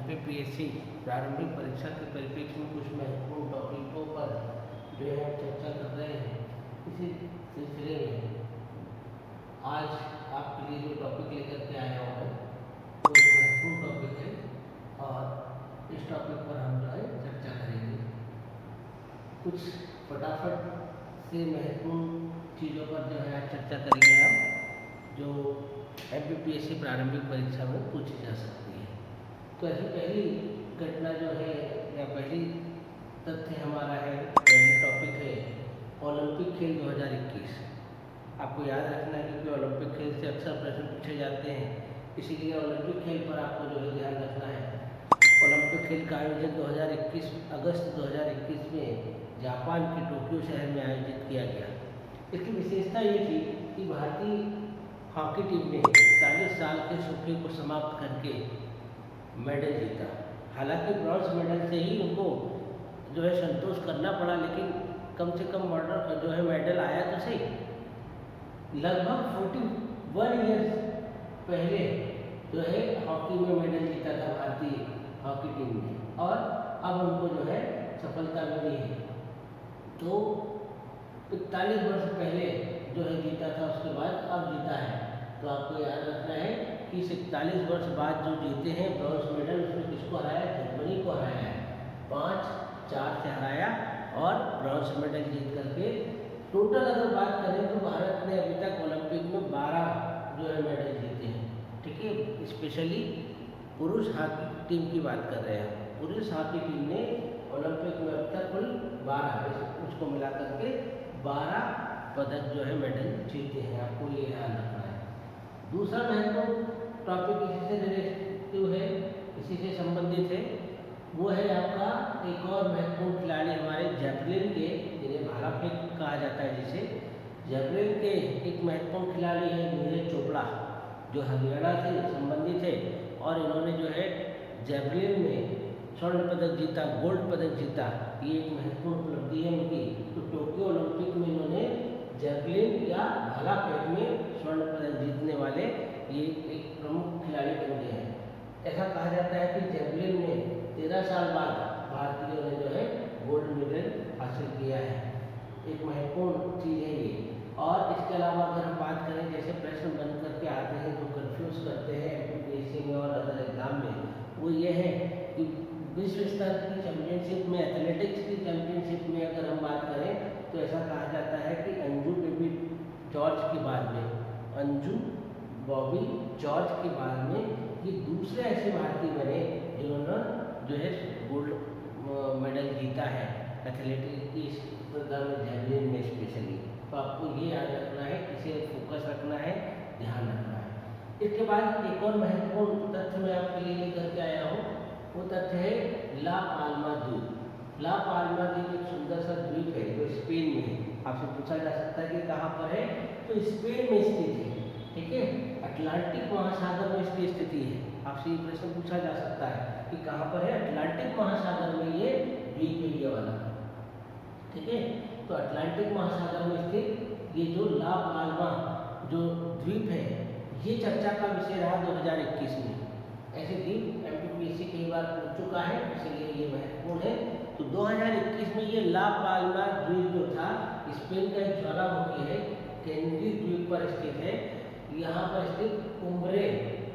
MPPSC प्रारंभिक परीक्षा के परिप्रेक्ष्य में कुछ महत्वपूर्ण टॉपिकों पर जो है चर्चा कर रहे हैं। इसी सिलसिले में आज आपके लिए जो टॉपिक लेकर के आया हूँ वो एक महत्वपूर्ण टॉपिक है और इस टॉपिक पर हम जो है चर्चा करेंगे। कुछ फटाफट से महत्वपूर्ण चीज़ों पर जो है आज चर्चा करेंगे हम, जो एमपीपीएससी प्रारंभिक परीक्षा में पूछी जा सकती है। तो ऐसी पहली घटना जो है या पहली तथ्य हमारा है, पहली टॉपिक है ओलंपिक खेल 2021। आपको याद रखना है क्योंकि ओलंपिक खेल से अक्सर प्रश्न पूछे जाते हैं, इसीलिए ओलंपिक खेल पर आपको जो है ध्यान रखना है। ओलंपिक खेल का आयोजन 2021 अगस्त 2021 में जापान के टोक्यो शहर में आयोजित किया गया। इसकी विशेषता ये थी कि भारतीय हॉकी टीम ने 40 साल के सूखे को समाप्त करके मेडल जीता। हालांकि ब्रॉन्ज मेडल से ही उनको जो है संतोष करना पड़ा, लेकिन कम से कम मॉडल जो है मेडल आया तो सही। लगभग 41 ईयर्स पहले जो है हॉकी में मेडल जीता था भारतीय हॉकी टीम ने, और अब उनको जो है सफलता मिली है। तो 41 वर्ष पहले जो है जीता था, उसके बाद अब जीता है। तो आपको याद रखना है कि 41 वर्ष बाद जो जीते हैं ब्रॉन्ज मेडल, उसमें किसको हराया? जर्मनी को हराया है। 5-4 से हराया और ब्रॉन्ज मेडल जीत करके टोटल अगर बात करें तो भारत ने अभी तक ओलंपिक में 12 जो है मेडल जीते हैं। ठीक है, स्पेशली पुरुष हॉकी टीम की बात कर रहे हैं। पुरुष हॉकी टीम ने ओलंपिक में अब तक कुल 12 उसको मिला करके 12 पदक जो है मेडल जीते हैं। आपको ये ध्यान रखना है। दूसरा महत्वपूर्ण टॉपिक इसी से रिलेटिव है, इसी से संबंधित है, वो है आपका एक और महत्वपूर्ण खिलाड़ी हमारे जैवलिन के, जिन्हें भाला फेंक कहा जाता है, जिसे जैवलिन के एक महत्वपूर्ण खिलाड़ी है नीरज चोपड़ा, जो हरियाणा से संबंधित है। और इन्होंने जो है जैवलिन में स्वर्ण पदक जीता, गोल्ड पदक जीता। ये एक महत्वपूर्ण उपलब्धि है उनकी। तो टोक्यो ओलंपिक में इन्होंने जैवलिन या भाला फेंक में स्वर्ण पदक जीतने वाले ये एक प्रमुख खिलाड़ी बन गए हैं। ऐसा कहा जाता है कि जैवलिन में 13 साल बाद भारतीयों ने जो है गोल्ड मेडल हासिल किया है। एक महत्वपूर्ण चीज़ है ये। और इसके अलावा अगर हम बात करें, जैसे प्रश्न बन करके आते हैं जो कन्फ्यूज करते हैं एमपीपीएससी में और अदर एग्जाम में, वो ये है कि विश्व स्तर की चैंपियनशिप में, एथलेटिक्स की चैंपियनशिप में अगर हम बात करें तो ऐसा कहा जाता है कि अंजू बेबी जॉर्ज के बाद में, अंजू बॉबी जॉर्ज के बाद में ये दूसरे ऐसे भारतीय बने जिन्होंने जो है गोल्ड मेडल जीता है एथलेटिक्स की स्पर्धा में, जैवलिन में स्पेशली। तो आपको ये याद रखना है, इसे फोकस रखना है, ध्यान रखना है। इसके बाद एक और महत्वपूर्ण तथ्य मैं आपके लिए लेकर के आया हूँ, वो तथ्य है ला पाल्मा द्वीप। ला पाल्मा द्वीप एक सुंदर सा द्वीप है जो स्पेन में है। आपसे पूछा जा सकता है कि कहाँ पर है, तो स्पेन में स्थित है। ठीक है, अटलांटिक महासागर में इसकी स्थिति है। आपसे ये प्रश्न पूछा जा सकता है कि कहाँ पर है, अटलांटिक महासागर में ये द्वीप है ये वाला। ठीक है, तो अटलांटिक महासागर में स्थित ये जो ला पाल्मा जो द्वीप है, ये चर्चा का विषय रहा 2021 में। ऐसे द्वीप एमपीपीएससी कई बार पूछ चुका है, इसलिए ये महत्वपूर्ण है। तो 2021 में ये ला पाल्मा द्वीप जो था, स्पेन का एक ज्वालामुखी है, कैनरी द्वीप पर स्थित है। यहाँ पर स्थित कुम्ब्रे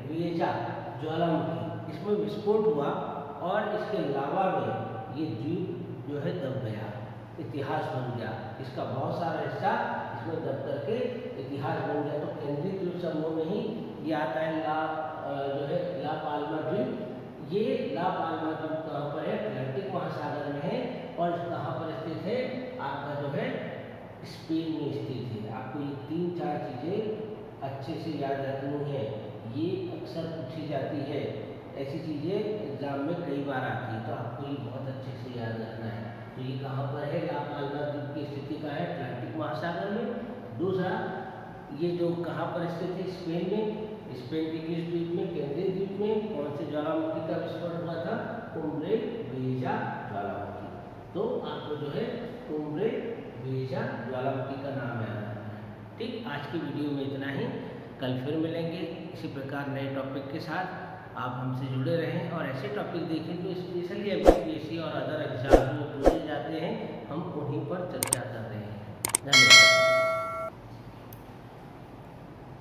विएजा ज्वालामुखी, इसमें विस्फोट हुआ और इसके लावा में ये द्वीप जो है दब गया, इतिहास बन गया। इसका बहुत सारा हिस्सा इसमें दब करके इतिहास बन गया। तो केंद्रीय द्वीप समूह में ही ये आता है जो है ला पाल्मा द्वीप। ये ला पाल्मा द्वीप कहाँ पर है? अटलांटिक महासागर में है। और कहाँ पर स्थित है? आपका जो है स्पेन में स्थित है। आपको ये 3-4 चीज़ें अच्छे से याद रखनी है, ये अक्सर पूछी जाती है। ऐसी चीज़ें एग्जाम में कई बार आती है, तो आपको ये बहुत अच्छे से याद रखना है। तो ये कहाँ पर है? ला पाल्मा द्वीप की स्थिति का है अटलांटिक महासागर में। दूसरा, ये जो कहाँ पर स्थित है? स्पेन में। स्पेन के किस द्वीप में? केंद्रीय द्वीप में। कौन से ज्वालामुखी का विस्फोट हुआ था? कुम्ब्रे विएजा ज्वालामुखी। तो आपको जो है कुम्ब्रे विएजा ज्वालामुखी का नाम याद रखना है। ठीक, आज की वीडियो में इतना ही। कल फिर मिलेंगे इसी प्रकार नए टॉपिक के साथ। आप हमसे जुड़े रहें और ऐसे टॉपिक देखें जो स्पेशली एमपीएससी और अदर एग्जाम जो पूछे जाते हैं, हम उन्हीं पर चर्चा कर रहे हैं। धन्यवाद।